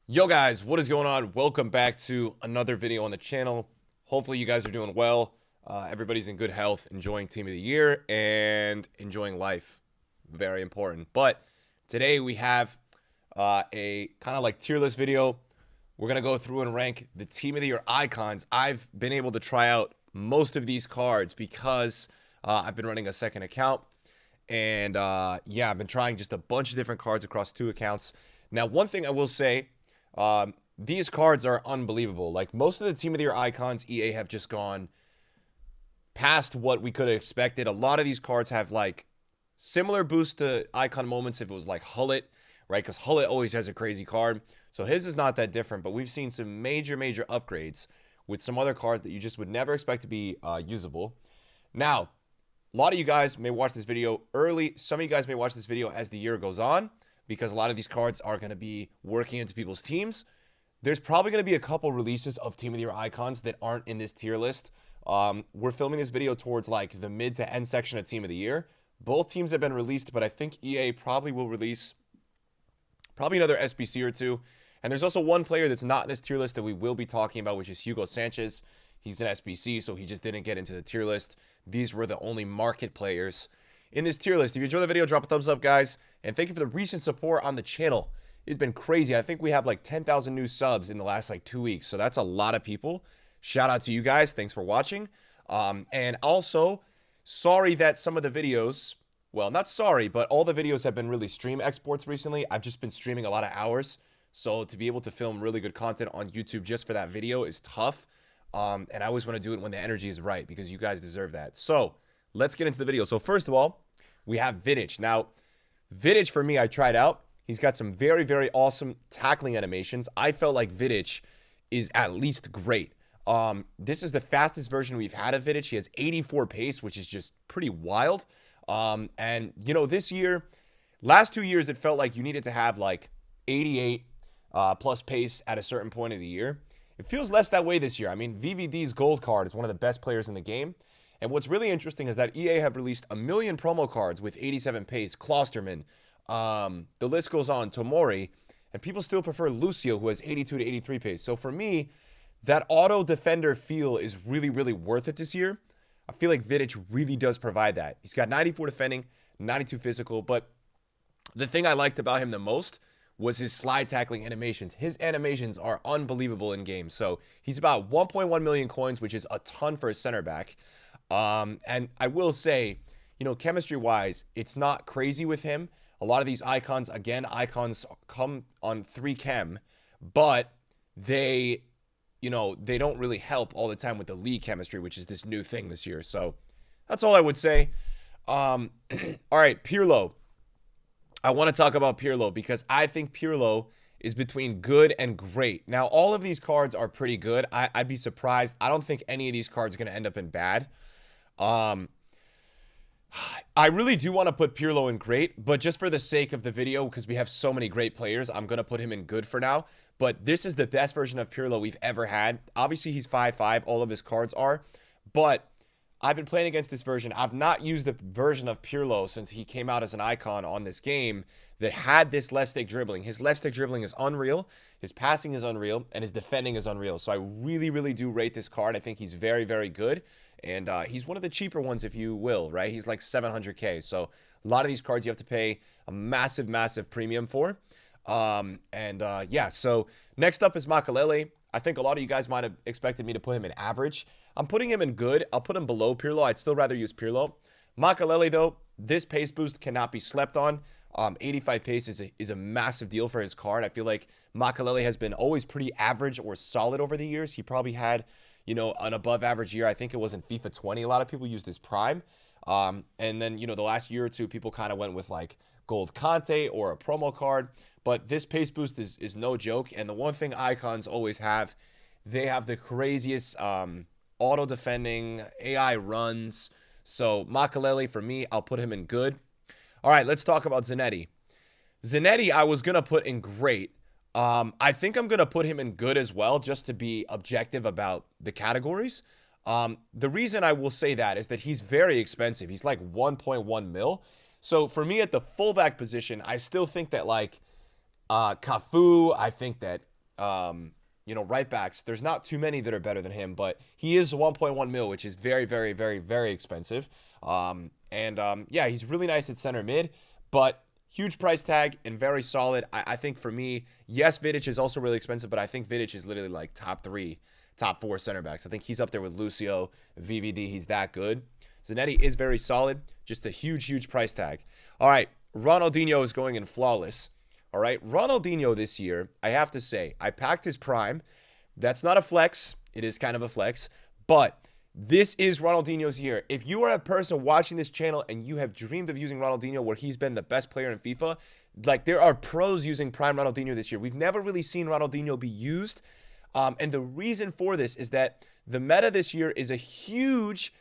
Yo guys, what is going on? Welcome back to another video on the channel. Hopefully you guys are doing well. Everybody's in good health, enjoying Team of the Year, and enjoying life. Very important. But today we have a kind of like tier list video. We're going to go through and rank the Team of the Year icons. I've been able to try out most of these cards because I've been running a second account. And yeah, I've been trying just a bunch of different cards across two accounts. Now, one thing I will say, these cards are unbelievable. Like most of the Team of the Year icons, EA have just gone past what we could have expected. A lot of these cards have like similar boost to icon moments if it was like Gullit, right? Because Gullit always has a crazy card. So his is not that different, but we've seen some major upgrades with some other cards that you just would never expect to be usable. Now, a lot of you guys may watch this video early. Some of you guys may watch this video as the year goes on, because a lot of these cards are going to be working into people's teams. There's probably going to be a couple releases of Team of the Year icons that aren't in this tier list. We're filming this video towards like the mid to end section of Team of the Year. Both teams have been released, but I think EA probably will release probably another SBC or two. And there's also one player that's not in this tier list that we will be talking about, which is Hugo Sanchez. He's an SBC, so he just didn't get into the tier list. These were the only market players in this tier list. If you enjoyed the video, drop a thumbs up, guys. And thank you for the recent support on the channel. It's been crazy. I think we have like 10,000 new subs in the last like 2 weeks. So that's a lot of people. Shout out to you guys. Thanks for watching. And also, sorry that some of the videos, well, not sorry, but all the videos have been really stream exports recently. I've just been streaming a lot of hours. So to be able to film really good content on YouTube just for that video is tough. And I always want to do it when the energy is right because you guys deserve that. So let's get into the video. So first of all, we have Vidic. Now, Vidic for me, I tried out. He's got some very awesome tackling animations. I felt like Vidic is at least great. This is the fastest version we've had of Vidic. He has 84 pace, which is just pretty wild. And, you know, this year, last 2 years, it felt like you needed to have like 88 plus pace at a certain point of the year. It feels less that way this year. I mean, VVD's gold card is one of the best players in the game. And what's really interesting is that EA have released 1 million promo cards with 87 pace, Klosterman, the list goes on, Tomori, and people still prefer Lucio, who has 82 to 83 pace. So for me, that auto defender feel is really worth it this year. I feel like Vidic really does provide that. He's got 94 defending, 92 physical, but the thing I liked about him the most was his slide tackling animations. His animations are unbelievable in game. So he's about 1.1 million coins, which is a ton for a center back. And I will say, you know, chemistry-wise, it's not crazy with him. A lot of these icons, again, icons come on 3 chem, but they, you know, they don't really help all the time with the league chemistry, which is this new thing this year. So that's all I would say. All right, Pirlo. I want to talk about Pirlo because I think Pirlo is between good and great. Now, all of these cards are pretty good. I'd be surprised. I don't think any of these cards are going to end up in bad. I really do want to put Pirlo in great, but just for the sake of the video, because we have so many great players, I'm going to put him in good for now. But this is the best version of Pirlo we've ever had. Obviously, he's 5'5". All of his cards are. But I've been playing against this version. I've not used the version of Pirlo since he came out as an icon on this game that had this left stick dribbling. His left stick dribbling is unreal. His passing is unreal. And his defending is unreal. So I really do rate this card. I think he's very good. And he's one of the cheaper ones, if you will, right? He's like 700K. So a lot of these cards you have to pay a massive premium for. Yeah, so next up is Makelele. I think a lot of you guys might have expected me to put him in average. I'm putting him in good. I'll put him below Pirlo. I'd still rather use Pirlo. Makelele, though, this pace boost cannot be slept on. 85 pace is a massive deal for his card. I feel like Makelele has been always pretty average or solid over the years. He probably had, you know, an above average year. I think it was in FIFA 20. A lot of people used his prime. And then, you know, the last year or two, people kind of went with like Gold Conte or a promo card. But this pace boost is no joke. And the one thing icons always have, they have the craziest auto defending, AI runs. So Makelele, for me, I'll put him in good. All right, let's talk about Zanetti. Zanetti, I was going to put in great. I think I'm going to put him in good as well, just to be objective about the categories. The reason I will say that is that he's very expensive. He's like 1.1 mil. So for me at the fullback position, I still think that like Cafu, I think that right backs, there's not too many that are better than him, but he is 1.1 mil, which is very, very, very, very expensive. Yeah, he's really nice at center mid, but huge price tag and very solid. I think for me, yes, Vidic is also really expensive, but I think Vidic is literally like top 3, top 4 center backs. I think he's up there with Lucio, VVD. He's that good. Zanetti is very solid, just a huge, huge price tag. All right, Ronaldinho is going in flawless. All right, Ronaldinho this year, I have to say, I packed his prime. That's not a flex. It is kind of a flex, but this is Ronaldinho's year. If you are a person watching this channel and you have dreamed of using Ronaldinho where he's been the best player in FIFA, like there are pros using prime Ronaldinho this year. We've never really seen Ronaldinho be used. And the reason for this is that the meta this year is a huge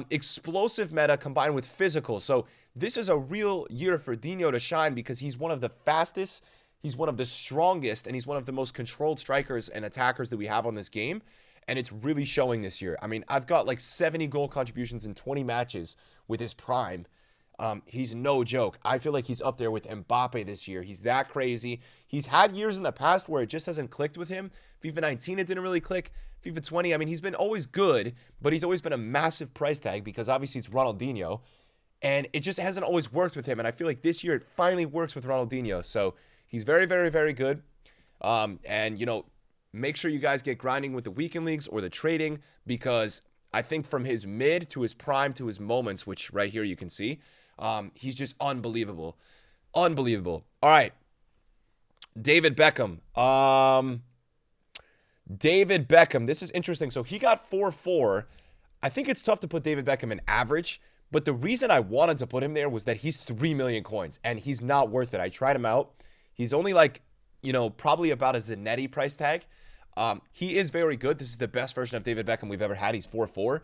explosive meta combined with physical. So this is a real year for Dino to shine because he's one of the fastest, he's one of the strongest, and he's one of the most controlled strikers and attackers that we have on this game. And it's really showing this year. I mean, I've got like 70 goal contributions in 20 matches with his prime. He's no joke. I feel like he's up there with Mbappe this year. He's that crazy. He's had years in the past where it just hasn't clicked with him. FIFA 19, it didn't really click. FIFA 20, I mean, he's been always good, but he's always been a massive price tag because obviously it's Ronaldinho. And it just hasn't always worked with him. And I feel like this year it finally works with Ronaldinho. So he's very, very, very good. Make sure you guys get grinding with the weekend leagues or the trading because I think from his mid to his prime to his moments, which right here you can see, he's just unbelievable. Unbelievable. All right. David Beckham. David Beckham. This is interesting. So he got 4-4. I think it's tough to put David Beckham in average, but the reason I wanted to put him there was that he's 3 million coins, and he's not worth it. I tried him out. He's only like, probably about a Zanetti price tag. He is very good. This is the best version of David Beckham we've ever had. He's 4-4.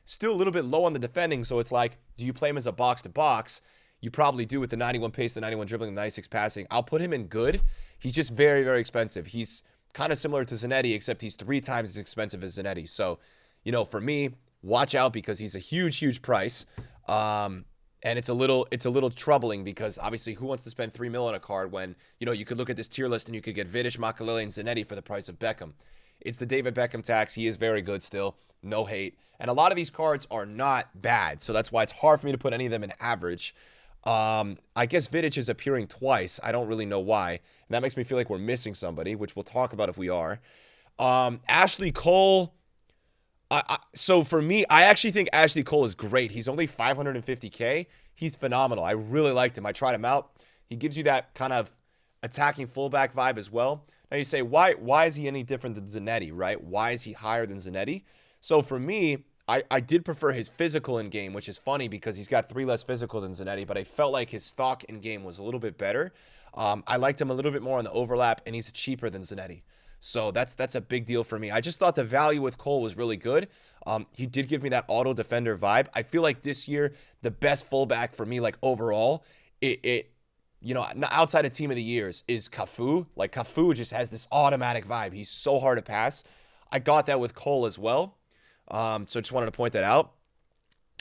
Still a little bit low on the defending, so it's like, do you play him as a box-to-box? You probably do with the 91 pace, the 91 dribbling, the 96 passing. I'll put him in good. He's just very, very expensive. He's kind of similar to Zanetti, except he's 3 times as expensive as Zanetti. So, for me, watch out because he's a huge, huge price. And it's a little troubling because obviously who wants to spend 3 mil on a card when, you could look at this tier list and you could get Vidic, Makelele, and Zanetti for the price of Beckham. It's the David Beckham tax. He is very good still. No hate. And a lot of these cards are not bad. So that's why it's hard for me to put any of them in average. I guess Vidic is appearing twice. I don't really know why. And that makes me feel like we're missing somebody, which we'll talk about if we are. Ashley Cole. So for me, I actually think Ashley Cole is great. He's only 550K. He's phenomenal. I really liked him. I tried him out. He gives you that kind of attacking fullback vibe as well. Now you say, why is he any different than Zanetti, right? Why is he higher than Zanetti? So for me, I did prefer his physical in game, which is funny because he's got 3 less physical than Zanetti, but I felt like his stock in game was a little bit better. I liked him a little bit more on the overlap, and he's cheaper than Zanetti. So that's a big deal for me. I just thought the value with Cole was really good. He did give me that auto defender vibe. I feel like this year, the best fullback for me, like overall, outside of team of the years is Cafu. Like Cafu just has this automatic vibe. He's so hard to pass. I got that with Cole as well. So just wanted to point that out.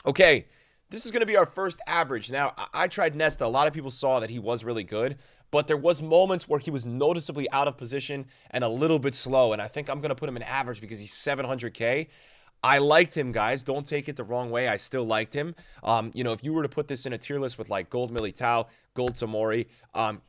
Okay, this is going to be our first average. Now, I tried Nesta. A lot of people saw that he was really good, but there was moments where he was noticeably out of position and a little bit slow, and I think I'm going to put him in average because he's 700K. I liked him, guys. Don't take it the wrong way. I still liked him. If you were to put this in a tier list with like Gold Militao, Gold Tomori,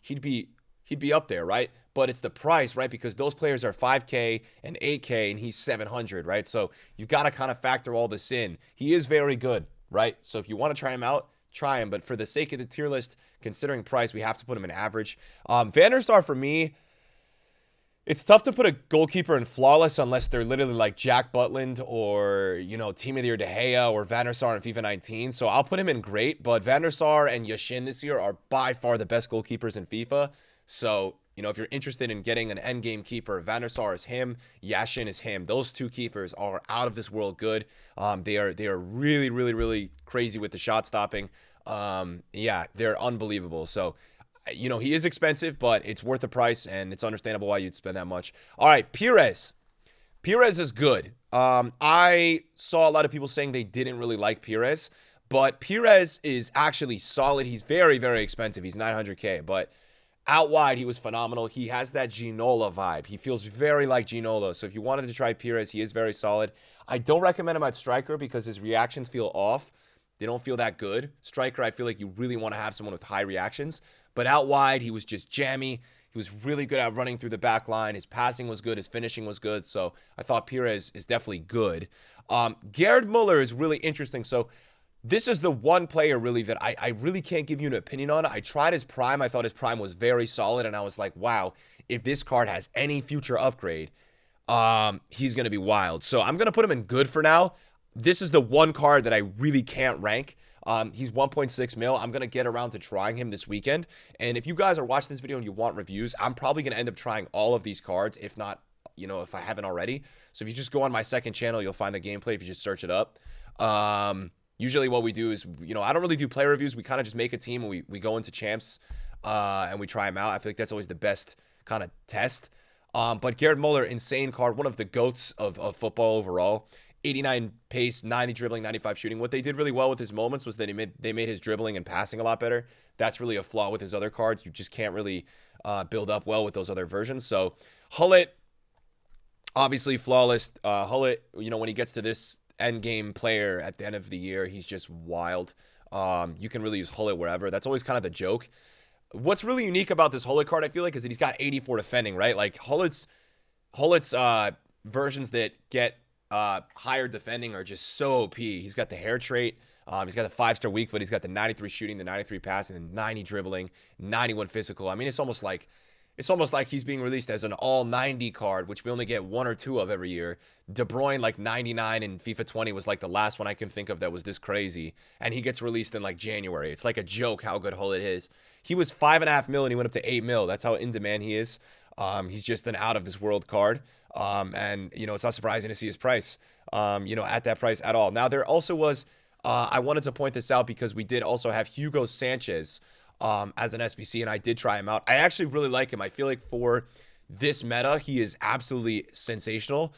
he'd be up there, right? But it's the price, right? Because those players are 5K and 8K, and he's 700, right? So you've got to kind of factor all this in. He is very good, right? So if you want to try him out, try him. But for the sake of the tier list, considering price, we have to put him in average. Van der Sar, for me, it's tough to put a goalkeeper in flawless unless they're literally like Jack Butland or, Team of the Year De Gea or Van der Sar in FIFA 19. So I'll put him in great. But Van der Sar and Yashin this year are by far the best goalkeepers in FIFA. So, if you're interested in getting an endgame keeper, Van der Sar is him, Yashin is him. Those two keepers are out of this world good. They are really, really, really crazy with the shot stopping. They're unbelievable. So, he is expensive, but it's worth the price, and it's understandable why you'd spend that much. All right, Pires. Pires is good. I saw a lot of people saying they didn't really like Pires, but Pires is actually solid. He's very, very expensive. He's 900K, but Out wide, he was phenomenal. He has that Ginola vibe. He feels very like Ginola. So if you wanted to try Pires, he is very solid. I don't recommend him at striker because his reactions feel off. They don't feel that good. Striker, I feel like you really want to have someone with high reactions. But out wide, he was just jammy. He was really good at running through the back line. His passing was good. His finishing was good. So I thought Pires is definitely good. Gerd Muller is really interesting. So this is the one player really that I really can't give you an opinion on. I tried his prime. I thought his prime was very solid. And I was like, wow, if this card has any future upgrade, he's going to be wild. So I'm going to put him in good for now. This is the one card that I really can't rank. He's 1.6 mil. I'm going to get around to trying him this weekend. And if you guys are watching this video and you want reviews, I'm probably going to end up trying all of these cards, if not, if I haven't already. So if you just go on my second channel, you'll find the gameplay if you just search it up. Usually what we do is, I don't really do play reviews. We kind of just make a team and we go into champs and we try them out. I feel like that's always the best kind of test. But Gerd Muller, insane card, one of the GOATs of football overall. 89 pace, 90 dribbling, 95 shooting. What they did really well with his moments was that they made his dribbling and passing a lot better. That's really a flaw with his other cards. You just can't really build up well with those other versions. So Gullit, obviously flawless. Gullit, when he gets to this end game player at the end of the year, he's just wild. You can really use Gullit wherever. That's always kind of the joke. What's really unique about this Gullit card, I feel like, is that he's got 84 defending, right? Like Gullit's versions that get higher defending are just so OP. He's got the hair trait. He's got the 5-star weak foot. He's got the 93 shooting, the 93 passing, and 90 dribbling, 91 physical. I mean, it's almost like he's being released as an all 90 card, which we only get 1 or 2 of every year. De Bruyne, like 99 in FIFA 20 was like the last one I can think of that was this crazy. And he gets released in like January. It's like a joke how good Gullit is. He was 5.5 mil and he went up to 8 mil. That's how in demand he is. He's just an out of this world card. And it's not surprising to see his price, at that price at all. Now, there also was, I wanted to point this out because we did also have Hugo Sanchez as an SBC, and I did try him out. I actually really like him. I feel like for this meta, he is absolutely sensational.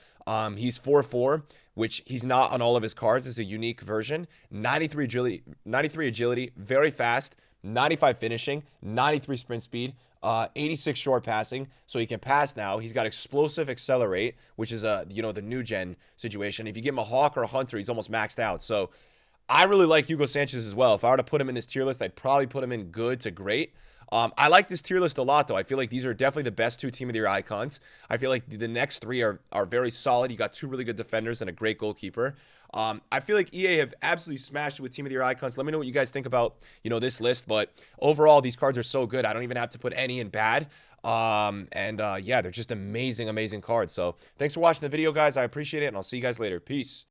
He's 4-4, which he's not on all of his cards. It's a unique version. 93 agility, very fast, 95 finishing, 93 sprint speed, 86 short passing, so he can pass now. He's got explosive accelerate, which is the new gen situation. If you give him a hawk or a hunter, he's almost maxed out. So I really like Hugo Sanchez as well. If I were to put him in this tier list, I'd probably put him in good to great. I like this tier list a lot, though. I feel like these are definitely the best 2 team of the year icons. I feel like the next 3 are very solid. You got 2 really good defenders and a great goalkeeper. I feel like EA have absolutely smashed it with team of the year icons. Let me know what you guys think about, this list. But overall, these cards are so good. I don't even have to put any in bad. Yeah, they're just amazing, amazing cards. So thanks for watching the video, guys. I appreciate it, and I'll see you guys later. Peace.